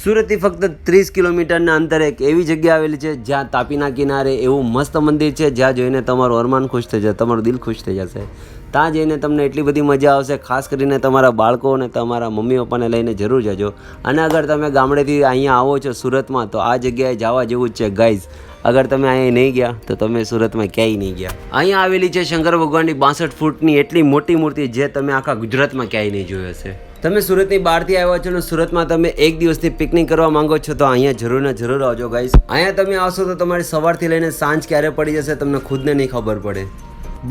સુરતથી ફક્ત 30 કિલોમીટરના અંતરે એક એવી જગ્યા આવેલી છે જ્યાં તાપીના કિનારે એવું મસ્ત મંદિર છે જ્યાં જોઈને તમારું અરમાન ખુશ થઈ જશે, તમારું દિલ ખુશ થઈ જશે. ત્યાં જઈને તમને એટલી બધી મજા આવશે. ખાસ કરીને તમારા બાળકો અને તમારા મમ્મી પપ્પાને લઈને જરૂર જજો. અને અગર તમે ગામડેથી અહીંયા આવો છો સુરતમાં તો આ જગ્યાએ જવા જેવું જ છે ગાઈઝ. અગર તમે અહીંયા નહીં ગયા તો તમે સુરતમાં ક્યાંય નહીં ગયા. અહીંયા આવેલી છે શંકર ભગવાનની 62 ફૂટની એટલી મોટી મૂર્તિ જે તમે આખા ગુજરાતમાં ક્યાંય નહીં જોઈ હશે. તમે સુરતની બહારથી આવ્યા છો ને સુરતમાં તમે એક દિવસની પિકનિક કરવા માંગો છો તો અહીંયા જરૂર ને જરૂર આવજો ગાઈઝ. અહીંયા તમે આવશો તો તમારી સવારથી લઈને સાંજ ક્યારે પડી જશે તમને ખુદને નહીં ખબર પડે.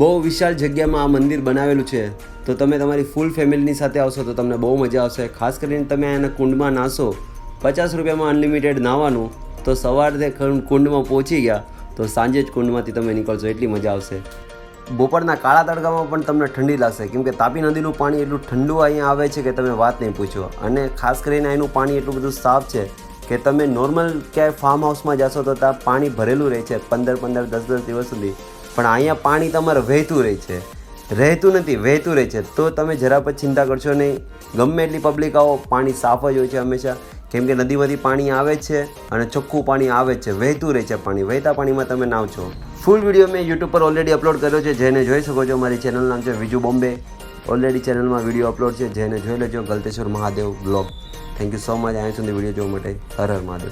બહુ વિશાળ જગ્યામાં આ મંદિર બનાવેલું છે તો તમે તમારી ફૂલ ફેમિલીની સાથે આવશો તો તમને બહુ મજા આવશે. ખાસ કરીને તમે અહીંયાના કુંડમાં નાશો, 50 રૂપિયામાં અનલિમિટેડ નાહવાનું, તો સવારે કુંડમાં પહોંચી ગયા તો સાંજે જ કુંડમાંથી તમે નીકળશો, એટલી મજા આવશે. બપોરના કાળા તડકામાં પણ તમને ઠંડી લાગશે કેમ કે તાપી નદીનું પાણી એટલું ઠંડુ અહીંયા આવે છે કે તમે વાત નહીં પૂછો. અને ખાસ કરીને અહીંનું પાણી એટલું બધું સાફ છે કે તમે નોર્મલ ક્યાંય ફાર્મ હાઉસમાં જશો તો ત્યાં પાણી ભરેલું રહે છે 15-15, 10-10 દિવસ સુધી, પણ અહીંયા પાણી તમારે વહેતું રહે છે, રહેતું નથી, વહેતું રહે છે. તો તમે જરા પણ ચિંતા કરશો નહીં. ગમે એટલી પબ્લિક આવો પાણી સાફ જ હોય છે હંમેશા, કેમ કે નદીમાંથી પાણી આવે છે અને ચોખ્ખું પાણી આવે છે, વહેતું રહે છે પાણી. વહેતા પાણીમાં તમે નાવ છો. ફૂલ વિડીયો મેં યુટ્યુબ પર ઓલરેડી અપલોડ કર્યો છે, જેને જોઈ શકો છો. મારી ચેનલ નામ છે વિજુ બોમ્બે. ઓલરેડી ચેનલમાં વિડીયો અપલોડ છે, જેને જોઈ લેજો. Galteshwar Mahadev blog. Thank you so much અહીંયા સુધી વિડીયો જોવા માટે. હર હર મહાદેવ.